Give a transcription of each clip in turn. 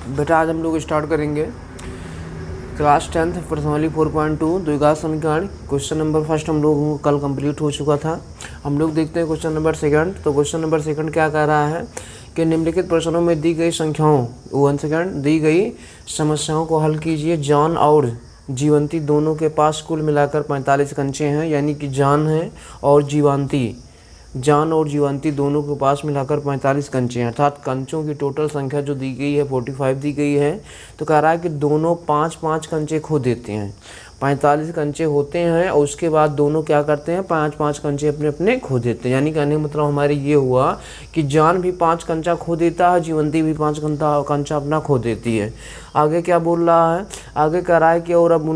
बेटा आज हम लोग स्टार्ट करेंगे क्लास 10th पर्सनली 4.2 द्विघात समीकरण। क्वेश्चन नंबर फर्स्ट हम लोगों को कल कंप्लीट हो चुका था। हम लोग देखते हैं क्वेश्चन नंबर सेकंड। तो क्वेश्चन नंबर सेकंड क्या कह रहा है कि निम्नलिखित प्रश्नों में दी गई संख्याओं दी गई समस्याओं को हल कीजिए। जॉन और जीवंती दोनों के पास कुल मिलाकर 45 कंचे हैं, यानी कि जॉन और जीवंती दोनों के पास मिलाकर 45 कंचे हैं, अर्थात कंचों की टोटल संख्या जो दी गई है 45 दी गई है। तो कह रहा है कि दोनों 5-5 कंचे खो देते हैं। 45 कंचे होते हैं और उसके बाद दोनों क्या करते हैं, 5-5 कंचे अपने अपने खो देते हैं। यानी कहने का मतलब हमारे ये हुआ कि जान भी 5 कंचा खो देता है, जीवंती भी 5 कंचा अपना खो देती है। आगे क्या बोल रहा है, आगे कह रहा है कि और अब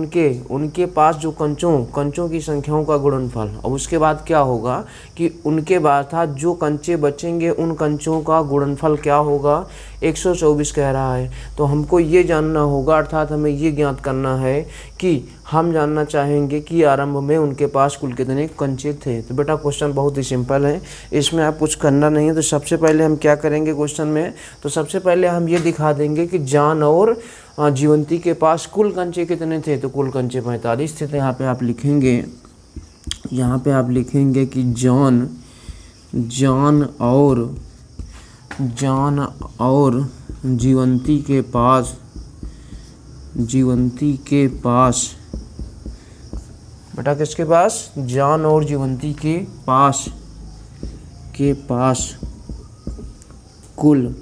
उनके पास जो कंचों की संख्याओं का गुणनफल, और उसके बाद क्या होगा कि उनके बाद था जो कंचे बचेंगे उन कंचों का गुणनफल क्या होगा, 124 कह रहा है। तो हमको ये जानना होगा, अर्थात हमें ये ज्ञात करना है कि हम जानना चाहेंगे कि आरंभ में उनके पास कुल कितने कंचे थे। तो बेटा क्वेश्चन बहुत ही सिंपल है, इसमें आप कुछ करना नहीं है। तो सबसे पहले हम क्या करेंगे क्वेश्चन में, तो सबसे पहले हम ये दिखा देंगे कि जान और जीवंती के पास कुल कंचे कितने थे। तो कुल कंचे 45 थे। तो यहाँ पे आप लिखेंगे कि जान और जीवंती के पास बेटा किसके पास, जान और जीवंती के पास कुल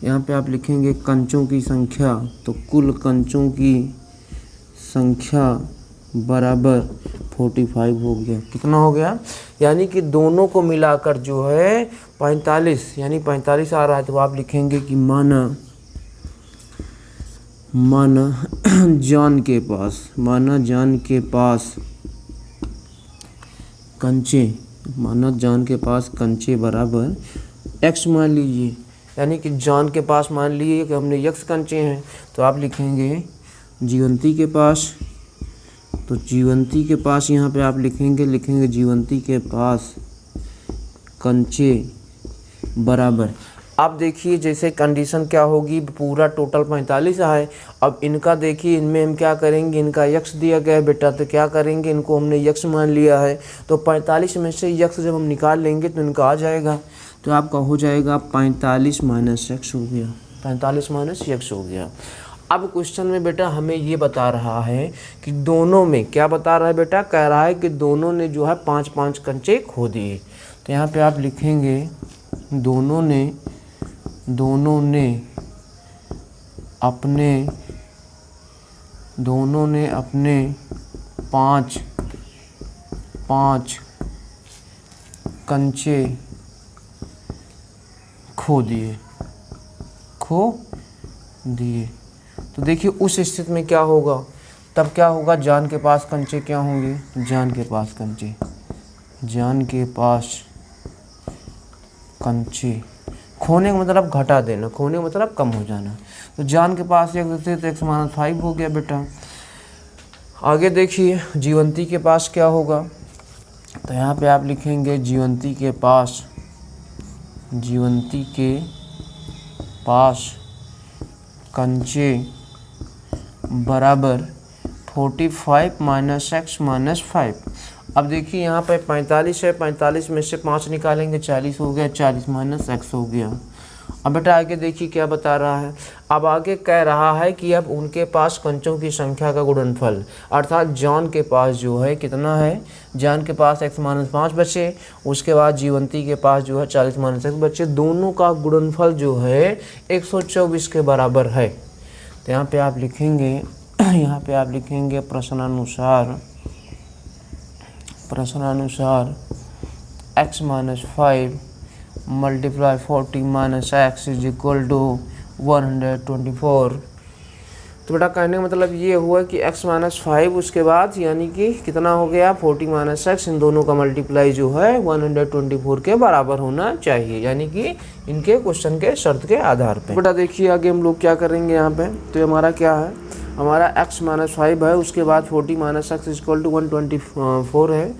यहाँ पे आप लिखेंगे कंचों की संख्या। तो कुल कंचों की संख्या बराबर 45 हो गया। कितना हो गया, यानी कि दोनों को मिलाकर जो है 45, यानी 45 आ रहा है। तो आप लिखेंगे कि माना जान के पास कंचे बराबर x मान लीजिए, यानी कि जान के पास मान लीजिए कि हमने x कंचे हैं। तो आप लिखेंगे जीवंती के पास, तो जीवंती के पास यहाँ पे आप लिखेंगे जीवंती के पास कंचे बराबर। अब देखिए जैसे कंडीशन क्या होगी, पूरा टोटल 45 है। अब इनका देखिए, इनमें हम क्या करेंगे, इनका यक्स दिया गया है बेटा, तो क्या करेंगे, इनको हमने यक्स मान लिया है। तो 45 में से यक्स जब हम निकाल लेंगे तो इनका आ जाएगा। तो आपका हो जाएगा 45 माइनस एक्स हो गया, 45 माइनस एक्स हो गया। अब क्वेश्चन में बेटा हमें ये बता रहा है कि दोनों में क्या बता रहा है बेटा, कह रहा है कि दोनों ने जो है 5-5 कंचे खो दिए। तो यहाँ पे आप लिखेंगे दोनों ने अपने 5 कंचे खो दिए। तो देखिए उस स्थिति में क्या होगा, तब क्या होगा, जान के पास कंचे क्या होंगे, जान के पास कंचे खोने का मतलब घटा देना, खोने का मतलब कम हो जाना। तो जान के पास एक थे तो x माइनस 5 हो गया बेटा। आगे देखिए जीवंती के पास क्या होगा, तो यहाँ पे आप लिखेंगे जीवंती के पास कंचे बराबर 45 माइनस x माइनस 5। अब देखिए यहाँ पे 45 है, 45 में से 5 निकालेंगे 40 हो गया, 40 माइनस x हो गया। अब बेटा आगे देखिए क्या बता रहा है, अब आगे कह रहा है कि अब उनके पास कंचों की संख्या का गुणनफल, अर्थात जान के पास जो है कितना है, जान के पास x माइनस 5 बचे, उसके बाद जीवंती के पास जो है 40 माइनस x बचे, दोनों का गुणनफल जो है 124 के बराबर है। तो यहाँ पे आप लिखेंगे प्रश्नानुसार x minus 5 multiply 40 minus x is equal to 124। तो बेटा कहने का मतलब ये हुआ कि x माइनस 5 उसके बाद यानी कि कितना हो गया 40 माइनस x, इन दोनों का मल्टीप्लाई जो है 124 के बराबर होना चाहिए, यानी कि इनके क्वेश्चन के शर्त के आधार पे। बेटा देखिए आगे हम लोग क्या करेंगे यहाँ पे, तो हमारा क्या है, हमारा x माइनस 5 है, उसके बाद 40 माइनस x इक्वल टू 124 है।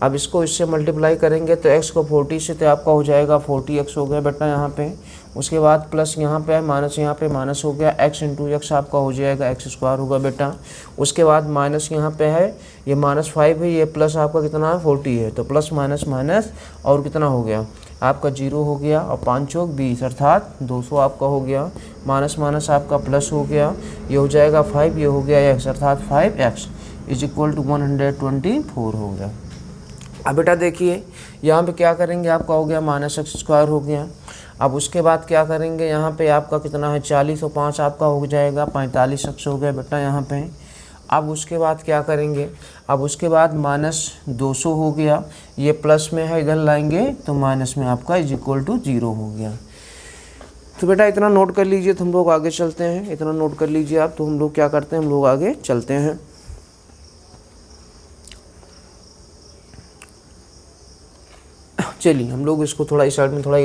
अब इसको इससे मल्टीप्लाई करेंगे तो x को 40 से तो आपका हो जाएगा 40x हो गया बेटा यहाँ पे। उसके बाद प्लस यहाँ पे है, माइनस यहाँ पे माइनस हो गया, x इंटू एक्स आपका हो जाएगा x स्क्वायर होगा बेटा। उसके बाद माइनस यहाँ पे है, ये -5 है, ये प्लस आपका कितना है 40 है, तो प्लस माइनस माइनस और कितना हो गया आपका 0 हो गया, और 5 चौक 20 अर्थात 200 आपका हो गया। माइनस माइनस आपका प्लस हो गया, ये हो जाएगा 5, ये हो गया x अर्थात 5x इज इक्वल टू 124 हो गया। अब बेटा देखिए यहाँ पे क्या करेंगे, आपका हो गया -x स्क्वायर हो गया। अब उसके बाद क्या करेंगे, यहाँ पे आपका कितना है 40 और 5 आपका हो जाएगा 45x हो गया बेटा यहाँ पे। अब उसके बाद क्या करेंगे, अब उसके बाद -200 हो गया, ये प्लस में है इधर लाएंगे तो माइनस में आपका इज इक्वल टू 0 हो गया। तो बेटा इतना नोट कर लीजिए, तो हम लोग आगे चलते हैं। इतना नोट कर लीजिए आप, तो हम लोग क्या करते हैं, हम लोग आगे चलते हैं। चलिए हम लोग इसको थोड़ा इस साइड में थोड़ा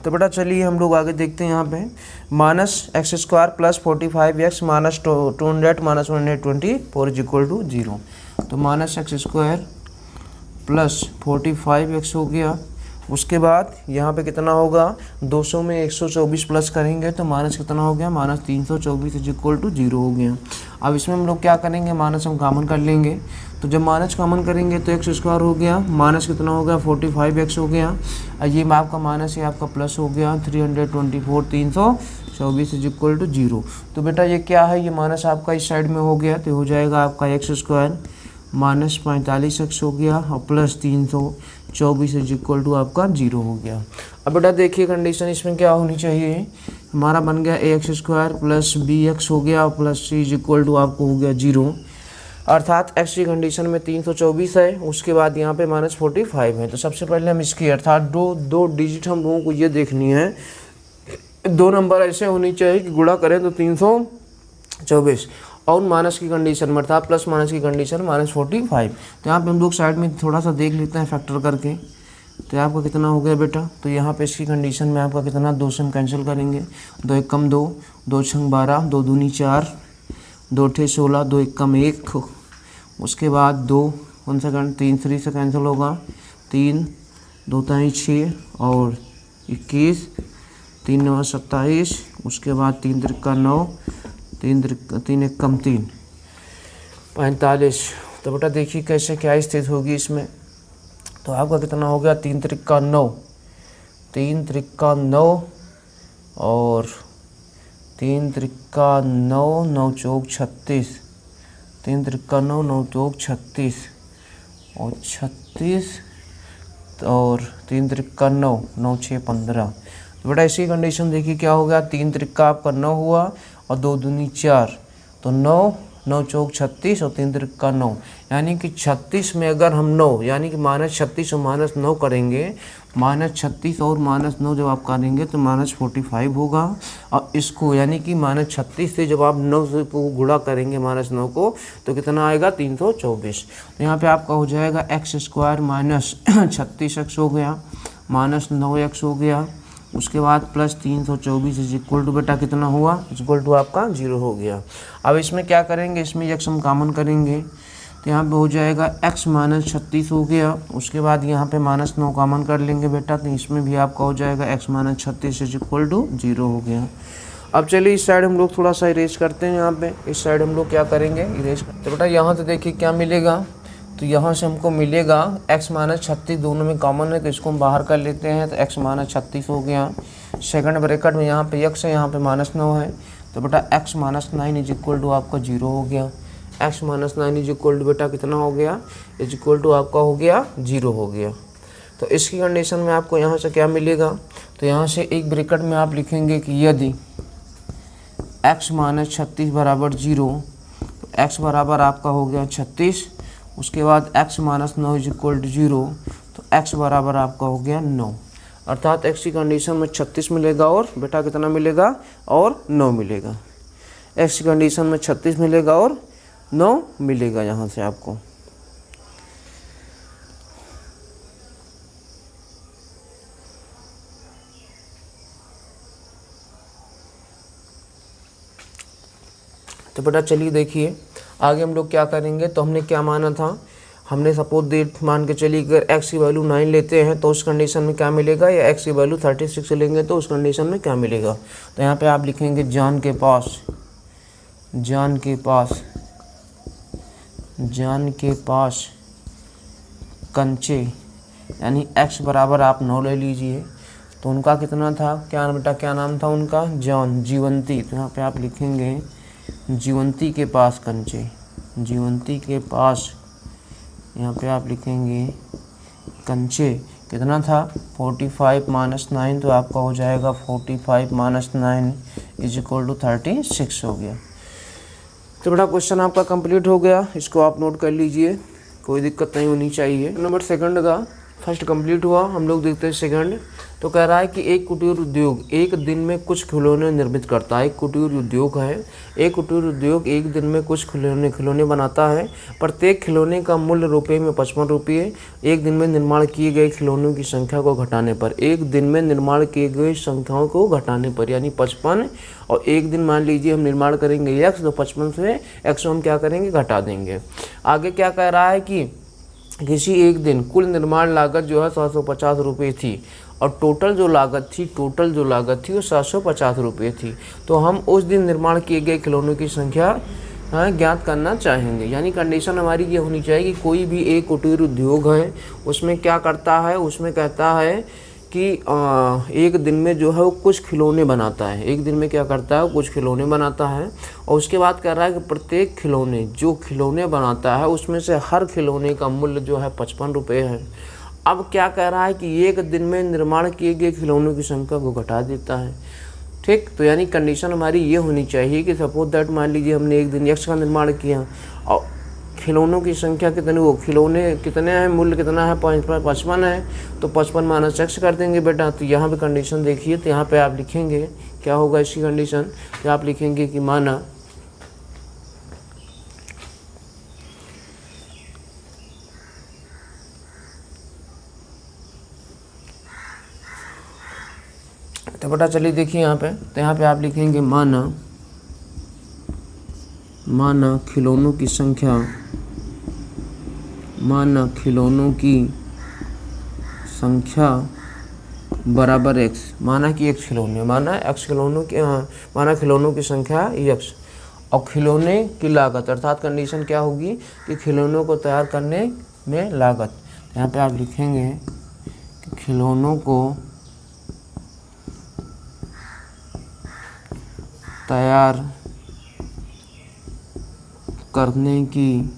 तो बेटा चलिए हम लोग आगे देखते हैं। यहाँ पे -x square plus 45x minus 200 minus 124 is equal to 0। तो -x स्क्वायर प्लस 45x हो गया। उसके बाद यहाँ पे कितना होगा, 200 में 124 प्लस करेंगे तो माइनस कितना हो गया, -324 इज इक्वल टू 0 हो गया। अब इसमें हम लोग क्या करेंगे, माइनस हम कॉमन कर लेंगे, तो जब माइनस कॉमन करेंगे तो x स्क्वायर हो गया, माइनस कितना हो गया 45x हो गया, और ये आपका माइनस, ये आपका प्लस हो गया 324 इज इक्वल टू 0। तो बेटा ये क्या है, ये माइनस आपका इस साइड में हो गया, तो हो जाएगा आपका x स्क्वायर माइनस 45x हो गया और प्लस 324 इज इक्वल टू आपका 0 हो गया। अब बेटा देखिए कंडीशन इसमें क्या होनी चाहिए, हमारा बन गया ax स्क्वायर प्लस bx हो गया plus c is equal to आपको हो गया 0, अर्थात x की कंडीशन में 324 है, उसके बाद यहाँ पे -45 है। तो सबसे पहले हम इसकी अर्थात दो डिजिट हम लोगों को ये देखनी है, दो नंबर ऐसे होनी चाहिए कि गुणा करें तो 324 और माइनस की कंडीशन में अर्थात प्लस माइनस की कंडीशन -45। तो यहाँ पे हम लोग साइड में थोड़ा सा देख लेते हैं फैक्टर करके, तो आपका कितना हो गया बेटा, तो यहाँ पे इसकी कंडीशन में आपका कितना, 2 से हम कैंसिल करेंगे, 2 एक कम 2, 2 छंग 12, 2 दूनी 4, 2 ठे 16, 2 एक कम 1, उसके बाद 2 1 सेकंड 3 3 से कैंसिल होगा, 3 2 3 6 और 21, 3 9 27, उसके बाद 3 3 9, 3 एक कम 3 45। तो बेटा देखिए कैसे क्या स्थिति होगी इसमें, तो आपका कितना हो गया 3 3 9, 3 3 9 और 3 3 9, 9 चौक 36, 3 3 9, 9 चौक 36 और 36 और 3 3 9, 9 6 15। तो बेटा इसी कंडीशन देखिए क्या हो गया, 3 3 आपका 9 हुआ और 2 दूनी 4, तो 9 9 चौक 36 और 3 3 9, यानी कि 36 में अगर हम 9 यानी कि -36 और -9 करेंगे, -36 और -9 जब आप करेंगे तो -45 होगा, और इसको यानी कि -36 से जब आप 9 से को गुणा करेंगे -9 को तो कितना आएगा 324। तो यहाँ पे आपका हो जाएगा x स्क्वायर माइनस 36x हो गया, -9x हो गया, उसके बाद प्लस 324 इज इक्वल टू बेटा कितना हुआ, इज इक्वल टू आपका 0 हो गया। अब इसमें क्या करेंगे, इसमें x हम कॉमन करेंगे, तो यहाँ पे हो जाएगा x -36 हो गया, उसके बाद यहाँ पे -9 कॉमन कर लेंगे बेटा, तो इसमें भी आपका हो जाएगा x -36 इज इक्वल टू 0 हो गया। अब चलिए इस साइड हम लोग थोड़ा सा इरेज करते हैं, यहाँ पे इस साइड हम लोग क्या करेंगे इरेज करते, तो बेटा यहाँ से देखिए क्या मिलेगा, तो यहाँ से हमको मिलेगा x -36 दोनों में कॉमन है तो इसको हम बाहर कर लेते हैं, तो x -36 हो गया। सेकंड ब्रैकेट में यहाँ पे x है, यहाँ पे -9 है, तो बेटा x -9 इज इक्वल टू आपका 0 हो गया। x -9 इज इक्वल टू बेटा कितना हो गया, इज इक्वल टू आपका हो गया 0 हो गया। तो इसकी कंडीशन में आपको यहाँ से क्या मिलेगा, तो यहाँ से एक ब्रैकेट में आप लिखेंगे कि यदि x -36 बराबर 0, तो x बराबर आपका हो गया 36, उसके बाद x -9 इज इक्वल टू 0, तो x बराबर आपका हो गया 9, अर्थात x की कंडीशन में 36 मिलेगा और बेटा कितना मिलेगा और 9 मिलेगा। x की कंडीशन में 36 मिलेगा और 9 मिलेगा यहाँ से आपको। तो बेटा चलिए देखिए आगे हम लोग क्या करेंगे, तो हमने क्या माना था, हमने सपोज डेट मान के चलिए अगर x की वैल्यू 9 लेते हैं तो उस कंडीशन में क्या मिलेगा, या x की वैल्यू 36 लेंगे तो उस कंडीशन में क्या मिलेगा। तो यहाँ पे आप लिखेंगे जॉन के पास कंचे, यानी x बराबर आप 9 ले लीजिए। तो उनका कितना था, क्या बेटा क्या नाम था उनका, जॉन, जीवंती। तो यहाँ पे आप लिखेंगे जीवंती के पास कंचे, जीवंती के पास, यहाँ पे आप लिखेंगे कंचे कितना था 45 - 9, तो आपका हो जाएगा 45 - 9 = 36 हो गया। तो बड़ा क्वेश्चन आपका कंप्लीट हो गया, इसको आप नोट कर लीजिए, कोई दिक्कत नहीं होनी चाहिए। नंबर सेकंड का फर्स्ट कंप्लीट हुआ, हम लोग देखते हैं सेकंड। तो कह रहा है कि एक कुटीर उद्योग एक दिन में कुछ खिलौने निर्मित करता है। एक कुटीर उद्योग है, एक कुटीर उद्योग एक दिन में कुछ खिलौने बनाता है। प्रत्येक खिलौने का मूल्य रुपये में 55 रुपये। एक दिन में निर्माण किए गए खिलौनों की संख्या को घटाने पर, एक दिन में निर्माण किए गए संख्याओं को घटाने पर, यानी 55 और एक दिन मान लीजिए हम निर्माण करेंगे x, तो 55 से x हम क्या करेंगे, घटा देंगे। आगे क्या कह रहा है कि किसी एक दिन कुल निर्माण लागत जो है 750 रुपये थी और टोटल जो लागत थी वो 750 रुपये थी। तो हम उस दिन निर्माण किए गए खिलौनों की संख्या ज्ञात करना चाहेंगे। यानी कंडीशन हमारी ये होनी चाहिए कि कोई भी एक कुटीर उद्योग है, उसमें क्या करता है, उसमें कहता है कि एक दिन में जो है वो कुछ खिलौने बनाता है। एक दिन में क्या करता है, कुछ खिलौने बनाता है। और उसके बाद कह रहा है कि प्रत्येक खिलौने जो खिलौने बनाता है उसमें से हर खिलौने का मूल्य जो है 55 रुपये है। अब क्या कह रहा है कि एक दिन में निर्माण किए गए खिलौनों की संख्या को घटा देता है। ठीक, तो यानी कंडीशन हमारी ये होनी चाहिए कि सपोज दैट मान लीजिए हमने एक दिन x का निर्माण किया और खिलौनों की संख्या कितनी, वो खिलौने कितने हैं, मूल्य कितना है, 55 है, तो 55 - x कर देंगे बेटा। तो यहाँ पे कंडीशन देखिए, तो यहाँ पे आप लिखेंगे क्या होगा इसकी कंडीशन, तो आप लिखेंगे कि माना तो बेटा चलिए देखिए यहाँ पे, तो यहाँ पे आप लिखेंगे माना खिलौनों की संख्या, माना खिलौनों की संख्या बराबर x, माना कि x खिलौने, माना x खिलौनों की माना खिलौनों की संख्या x और खिलौने की लागत, अर्थात कंडीशन क्या होगी कि खिलौनों को तैयार करने में लागत। यहाँ पे आप लिखेंगे कि खिलौनों को तैयार करने की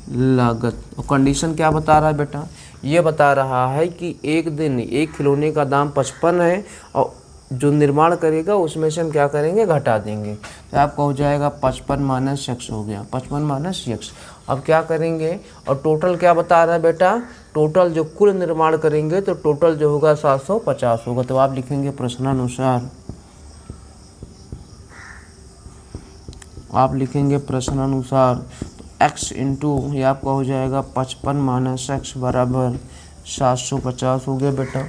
लागत। और कंडीशन क्या बता रहा है बेटा, ये बता रहा है कि एक दिन एक खिलौने का दाम 55 है और जो निर्माण करेगा उसमें से हम क्या करेंगे, घटा देंगे। तो आपका हो जाएगा 55 - x हो गया, 55 - x। अब क्या करेंगे, और टोटल क्या बता रहा है बेटा, टोटल जो कुल निर्माण करेंगे तो टोटल जो होगा 750 होगा। तो आप लिखेंगे प्रश्नानुसार, आप लिखेंगे प्रश्नानुसार x इंटू ये आपका हो जाएगा 55 - x बराबर 750 हो गया बेटा।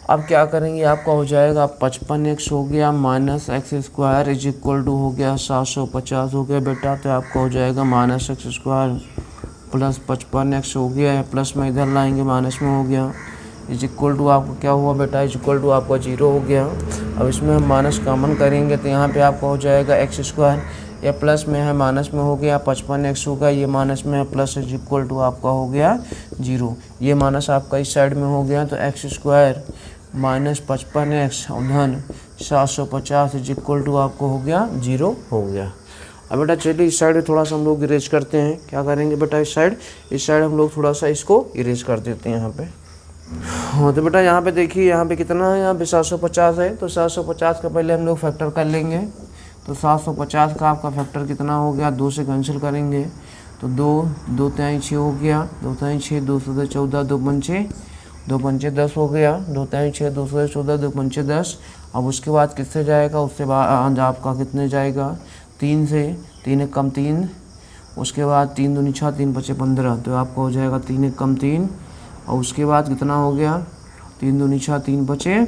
अब क्या करेंगे, आपका हो जाएगा 55x हो गया -x² = हो गया 750 हो गया बेटा। तो आपका हो जाएगा -x² प्लस 55x हो गया है, प्लस में इधर लाएंगे माइनस में हो गया = आपको क्या हुआ बेटा, = आपका 0 हो गया। अब इसमें हम माइनस कॉमन करेंगे तो यहाँ पे आपका हो जाएगा x², ये प्लस में है माइनस में हो गया 55x होगा, ये माइनस में है प्लस = आपका हो गया 0। ये माइनस आपका इस साइड में हो गया तो x² - 55x धन 750 = आपको हो गया 0 हो गया। अब बेटा चलिए इस साइड थोड़ा सा हम लोग इरेज करते हैं। क्या करेंगे बेटा, इस साइड हम लोग थोड़ा सा इसको इरेज कर देते हैं यहाँ पे। हाँ तो बेटा यहाँ पे देखिए, यहाँ पे कितना है, यहाँ पे 750 है। तो 750 का पहले हम लोग फैक्टर कर लेंगे। तो 750 का आपका फैक्टर कितना हो गया, 2 से कैंसिल करेंगे तो 2 3 6 हो गया, 2 3 6 2 से 14, 2 5 10 हो गया, 2 3 6 2 से 14, 2 5 10। अब उसके बाद किससे जाएगा, उससे बाद आपका कितने जाएगा, 3 से, 3 1 कम 3, उसके बाद 3 दूनी 6 3 5 15। तो आपका हो जाएगा 3 1 कम 3 और उसके बाद कितना हो गया, 3 दूनी 6 3 5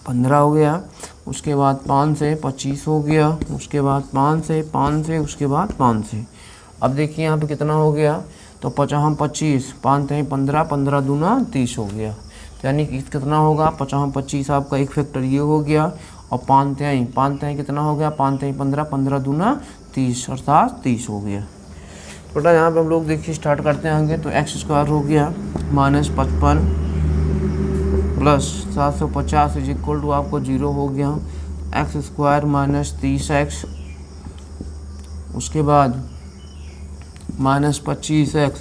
15 हो गया। उसके बाद 5 से 25 हो गया, उसके बाद 5 से उसके बाद 5 से। अब देखिए यहाँ पे कितना हो गया, तो 50 25, 5 3 15, 15 दूना 30 हो गया। तो यानी कि कितना होगा, 50 25 आपका एक फैक्टर ये हो गया, और 5 3 कितना हो गया, 5 3 15, 15 दूना 30 अर्थात 30 हो गया। बेटा यहाँ पे हम लोग देखिए स्टार्ट करते हैं आगे। तो एक्स स्क्वायर हो गया -55 प्लस 750 इज इक्वल टू आपको 0 हो गया। एक्स स्क्वायर -30x, उसके बाद -25x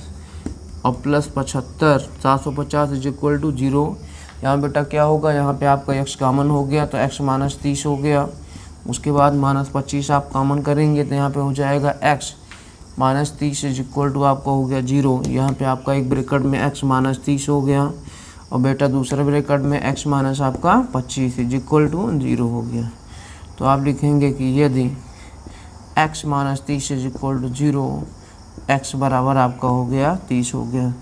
और प्लस 75, 750 इज इक्वल टू 0। यहाँ बेटा क्या होगा, यहाँ पे आपका x कॉमन हो गया तो x -30 हो गया। उसके बाद -25 आप कॉमन करेंगे तो यहाँ पे हो जाएगा x -30 इज इक्वल टू आपका हो गया 0। यहाँ पे आपका एक ब्रैकेट में x -30 हो गया, और बेटा दूसरे ब्रैकेट में x माइनस आपका 25 इज इक्वल टू 0 हो गया। तो आप लिखेंगे कि यदि x -30 is equal to 0, x बराबर आपका हो गया 30 हो गया।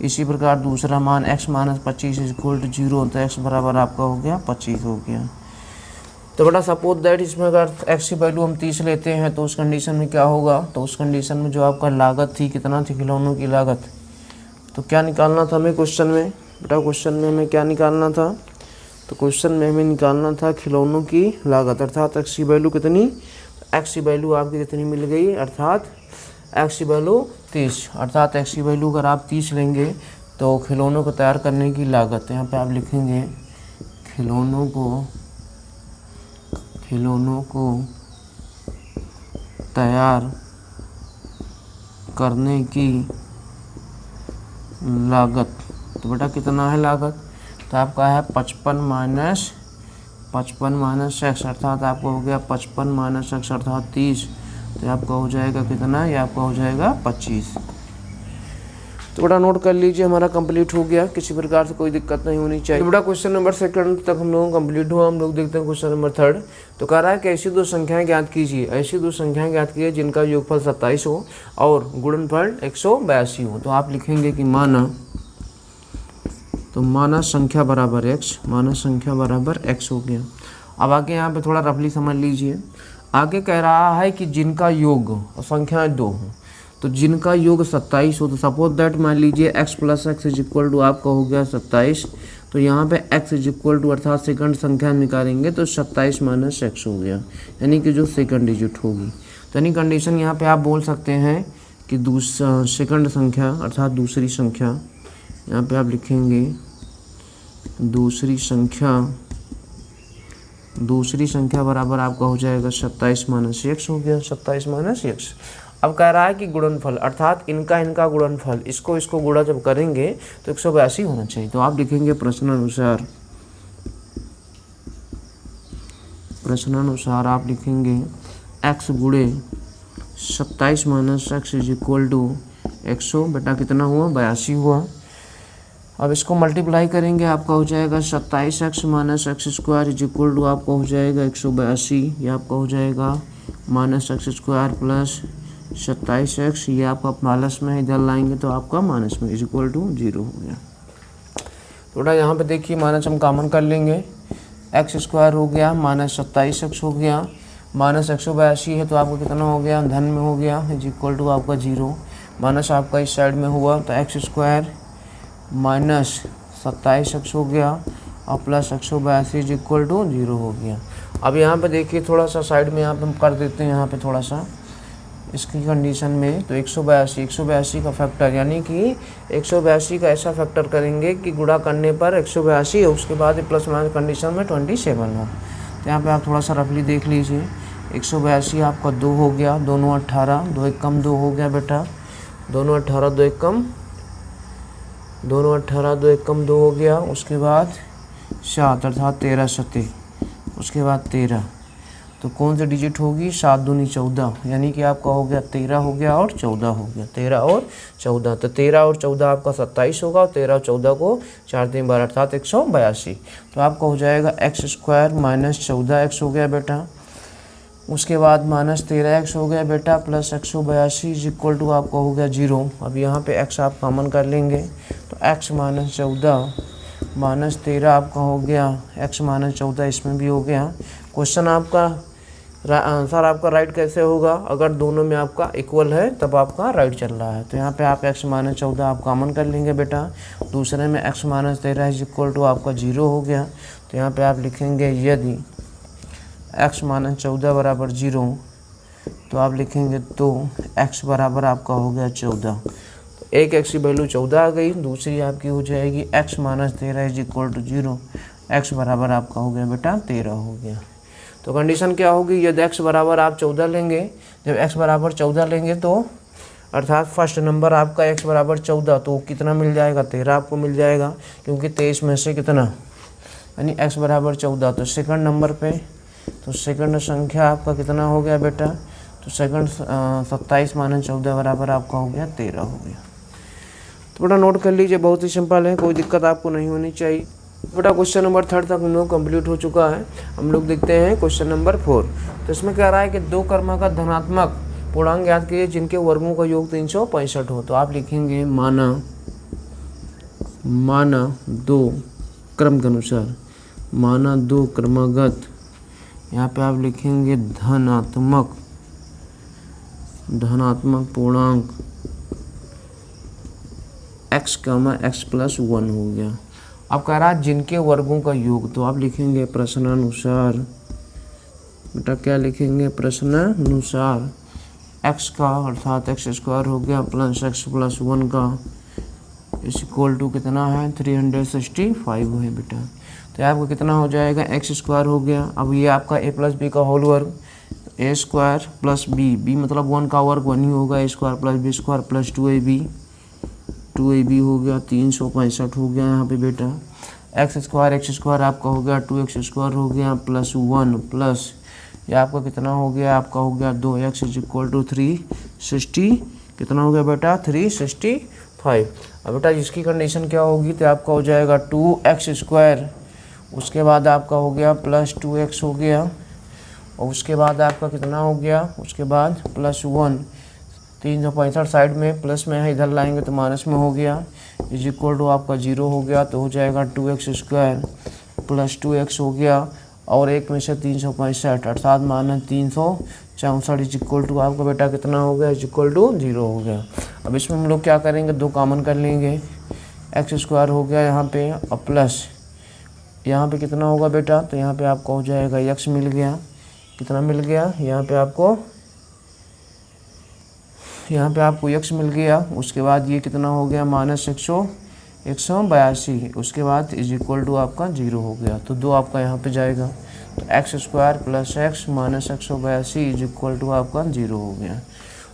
इसी प्रकार दूसरा मान x -25 इज इक्वल टू 0, तो x बराबर आपका हो गया 25 हो गया। तो बेटा सपोज दैट इसमें अगर x की वैल्यू हम 30 लेते हैं तो उस कंडीशन में क्या होगा, तो उस कंडीशन में जो आपका लागत थी कितना थी, खिलौनों की लागत, तो क्या निकालना था हमें क्वेश्चन में, बेटा क्वेश्चन में हमें क्या निकालना था, तो क्वेश्चन में हमें निकालना था खिलौनों की लागत, अर्थात x की वैल्यू कितनी, x की वैल्यू आपकी कितनी मिल गई, अर्थात x की वैल्यू 30, अर्थात x की वैल्यू अगर आप 30 लेंगे तो खिलौनों को तैयार करने की लागत, यहाँ पे आप लिखेंगे खिलौनों को तैयार करने की लागत। तो बेटा कितना है लागत, तो आपका है 55 माइनस x, अर्थात आपको हो गया 55 माइनस x अर्थात 30। तो आपका हो जाएगा कितना, ये आपका हो जाएगा 25। तो बेटा नोट कर लीजिए हमारा कंप्लीट हो गया, किसी प्रकार से कोई दिक्कत नहीं होनी चाहिए। तो बेटा क्वेश्चन नंबर 2 तक हम लोगों कंप्लीट हुआ। हम लोग देखते हैं क्वेश्चन नंबर 3। तो कह रहा है कि ऐसी दो संख्याएं ज्ञात कीजिए, ऐसी दो संख्याएं ज्ञात कीजिए जिनका योगफल 27 हो और गुणनफल 182 हो। तो आप लिखेंगे कि माना संख्या बराबर x हो गया। अब आगे यहाँ पे थोड़ा रफली समझ लीजिए। आगे कह रहा है कि जिनका योग और संख्याएं 2 हो, तो जिनका योग 27 हो, तो सपोज दैट मान लीजिए x plus x is equal to आपका हो गया 27। तो यहाँ पे x इज इक्वल टू अर्थात सेकंड संख्या निकालेंगे तो 27 माइनस x हो गया, यानी कि जो सेकंड डिजिट होगी। तो यानी कंडीशन यहाँ पे आप बोल सकते हैं कि सेकंड संख्या अर्थात दूसरी संख्या, यहाँ पे आप लिखेंगे दूसरी संख्या बराबर आपका हो जाएगा 27 माइनस x हो गया, 27 माइनस x। अब कह रहा है कि गुणनफल अर्थात इनका गुणनफल, इसको गुणा जब करेंगे तो 182 होना चाहिए। तो आप लिखेंगे प्रश्नानुसार आप लिखेंगे x गुणे 27 minus x is equal to 100, बेटा कितना हुआ 82 हुआ। अब इसको मल्टीप्लाई करेंगे, आपका हो जाएगा 27x minus x square is equal to आपका हो जाएगा 182, ये आपका हो जाएगा minus x square plus 27x, ये आपका प्लस में इधर लाएंगे तो आपका माइनस में इज इक्वल टू 0 हो गया। थोड़ा यहाँ पे देखिए माइनस हम कॉमन कर लेंगे, एक्स स्क्वायर हो गया माइनस 27x हो गया, माइनस 182 है तो आपको कितना हो गया, धन में हो गया इज इक्वल टू आपका 0, माइनस आपका इस साइड में हुआ तो एक्स स्क्वायर माइनस 27x हो गया और प्लस 182 इज इक्वल टू 0 हो गया। अब यहाँ पे देखिए थोड़ा सा साइड में यहाँ पे हम कर देते हैं, यहाँ पे थोड़ा सा इसकी कंडीशन में तो 182 का फैक्टर, यानी कि 182 का ऐसा फैक्टर करेंगे कि गुणा करने पर 182 है, उसके बाद प्लस माइनस कंडीशन में 27 हो। तो यहाँ पे आप थोड़ा सा रफली देख लीजिए, 182 आपका 2 हो गया, दोनों 18, 2 एक कम 2 हो गया बेटा, दोनों 18 2 एक कम 2 हो गया। उसके बाद 7 अर्थात 13 सते, उसके बाद 13, तो कौन सी डिजिट होगी, 7 दूनी 14, यानी कि आपका हो गया 13 हो गया और 14 हो गया, 13 और 14। तो 13 और 14 आपका 27 होगा और 13 और 14 को 4 3 12 अर्थात 182। तो आपका हो जाएगा एक्स स्क्वायर माइनस 14x हो गया बेटा, उसके बाद माइनस 13x हो गया बेटा, प्लस 182 इज इक्वल टू आपका हो गया 0। अब यहाँ पे x आप कॉमन कर लेंगे तो x माइनस 14 माइनस 13 आपका हो गया, x माइनस 14 इसमें भी हो गया। क्वेश्चन आपका सर आपका राइट कैसे होगा, अगर दोनों में आपका इक्वल है तब आपका राइट चल रहा है। तो यहाँ पे आप x माइनस 14 आप कॉमन कर लेंगे बेटा। दूसरे में x minus 13 is equal to आपका 0 हो गया। तो यहाँ पे आप लिखेंगे यदि x माइनस 14 बराबर 0, तो आप लिखेंगे तो x बराबर आपका हो गया 14। तो एक x की वैल्यू 14 आ गई, दूसरी आपकी हो जाएगी x minus 13 is equal to 0, x बराबर आपका हो गया बेटा 13 हो गया। तो कंडीशन क्या होगी, यदि x बराबर आप 14 लेंगे, जब x बराबर 14 लेंगे तो अर्थात फर्स्ट नंबर आपका x बराबर 14, तो कितना मिल जाएगा, 13 आपको मिल जाएगा, क्योंकि 23 में से कितना यानी x बराबर 14। तो सेकंड नंबर पे तो सेकंड संख्या आपका कितना हो गया बेटा, तो सेकंड 27 माइनस 14 बराबर आपका हो गया 13 हो गया। तो बेटा नोट कर लीजिए, बहुत ही सिंपल है, कोई दिक्कत आपको नहीं होनी चाहिए। बेटा क्वेश्चन नंबर 3 तक हम लोग कंप्लीट हो चुका है। हम लोग देखते हैं क्वेश्चन नंबर 4। तो इसमें कह रहा है कि दो क्रमागत धनात्मक पूर्णांक ज्ञात कीजिए जिनके वर्गों का योग 365 हो। तो आप लिखेंगे माना दो क्रम के अनुसार, माना दो क्रमागत, यहाँ पे आप लिखेंगे धनात्मक पूर्णांक x, x प्लस 1 हो गया। अब कह रहा है जिनके वर्गों का योग, तो आप लिखेंगे प्रश्नानुसार, बेटा क्या लिखेंगे, प्रश्नानुसार x का अर्थात x स्क्वायर हो गया प्लस x प्लस 1 का इस इक्वल टू कितना है 365 है बेटा। तो आपका कितना हो जाएगा, x स्क्वायर हो गया। अब ये आपका a प्लस बी का होल वर्ग, a स्क्वायर प्लस b मतलब 1 का वर्ग 1 ही होगा, a square plus b square plus 2ab हो गया 365 हो गया यहाँ पे बेटा। x स्क्वायर आपका हो गया 2x स्क्वायर हो गया प्लस 1 प्लस ये आपका कितना हो गया, आपका हो गया 2x इज इक्वल टू 360 कितना हो गया बेटा 365। अब बेटा इसकी कंडीशन क्या होगी, तो आपका हो जाएगा 2x स्क्वायर, उसके बाद आपका हो गया प्लस 2x हो गया, और उसके बाद आपका कितना हो गया, उसके बाद प्लस 1, 365 साइड में प्लस में है, इधर लाएंगे तो माइनस में हो गया, इज इक्वल टू आपका 0 हो गया। तो हो जाएगा 2x स्क्वायर प्लस 2x हो गया, और एक में से 365 अर्थात माइनस 364 इज इक्वल टू आपका बेटा कितना हो गया, इज इक्वल टू 0 हो गया। अब इसमें हम लोग क्या करेंगे, दो कॉमन कर लेंगे, x स्क्वायर हो गया यहाँ पे और प्लस यहाँ पे कितना होगा बेटा, तो यहाँ पे आपको हो जाएगा x मिल गया, कितना मिल गया, यहाँ पे आपको x मिल गया। उसके बाद ये कितना हो गया माइनस 182, उसके बाद इज इक्वल टू आपका 0 हो गया। तो 2 आपका यहाँ पे जाएगा, तो x square plus x minus 182 is equal to आपका 0 हो गया।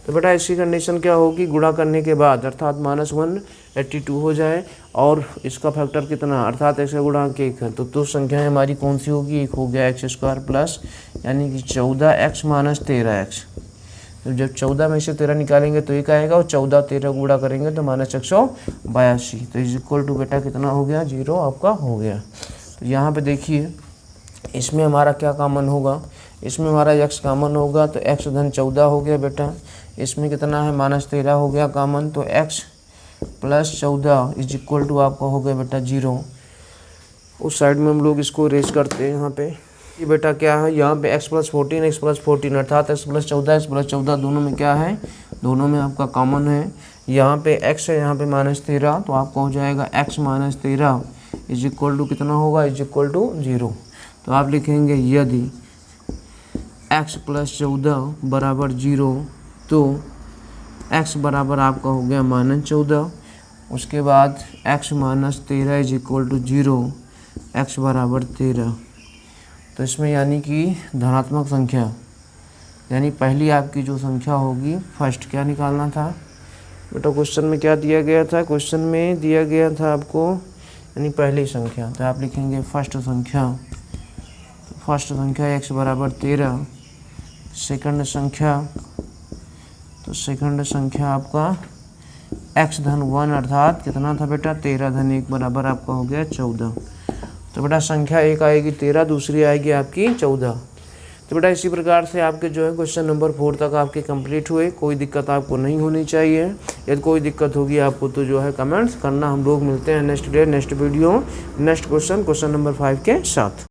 तो बेटा इसकी कंडीशन क्या होगी, गुणा करने के बाद अर्थात माइनस 182 हो जाए और इसका फैक्टर कितना अर्थात x का गुणा 1 है, तो संख्या हमारी कौन सी होगी, एक हो गया x स्क्वायर प्लस यानी कि 14x माइनस 13x। तो जब 14 में से 13 निकालेंगे तो 1 आएगा, और 14 13 गुणा करेंगे तो माइनस 182, तो इज इक्वल टू बेटा कितना हो गया 0 आपका हो गया। तो यहाँ पे देखिए इसमें हमारा क्या कॉमन होगा, इसमें हमारा x कॉमन होगा, तो x धन 14 हो गया बेटा, इसमें कितना है माइनस 13 हो गया कॉमन, तो x plus 14 is equal to आपका हो गया बेटा 0। उस साइड में हम लोग इसको रेस करते हैं, यहाँ पे ये बेटा क्या है, यहाँ पे x प्लस 14 अर्थात x प्लस 14 दोनों में क्या है, दोनों में आपका कॉमन है। यहाँ पे x है, यहाँ पे माइनस 13, तो आपका हो जाएगा x minus 13 is equal to कितना होगा, इज इक्वल टू 0। तो आप लिखेंगे यदि x प्लस 14 बराबर 0, तो x बराबर आपका हो गया माइनस 14, उसके बाद x minus 13 is equal to 0, x बराबर 13। तो इसमें यानी कि धनात्मक संख्या यानी पहली आपकी जो संख्या होगी फर्स्ट क्या निकालना था बेटा, क्वेश्चन में क्या दिया गया था, क्वेश्चन में दिया गया था आपको यानी पहली संख्या, तो आप लिखेंगे फर्स्ट संख्या x बराबर 13, सेकंड संख्या आपका x धन 1 अर्थात कितना था बेटा 13 धन 1 बराबर आपका हो गया 14। तो बेटा संख्या एक आएगी 13, दूसरी आएगी आपकी 14। तो बेटा इसी प्रकार से आपके जो है क्वेश्चन नंबर 4 तक आपके कंप्लीट हुए, कोई दिक्कत आपको नहीं होनी चाहिए। यदि कोई दिक्कत होगी आपको तो जो है कमेंट्स करना। हम लोग मिलते हैं next video next question number 5 के साथ।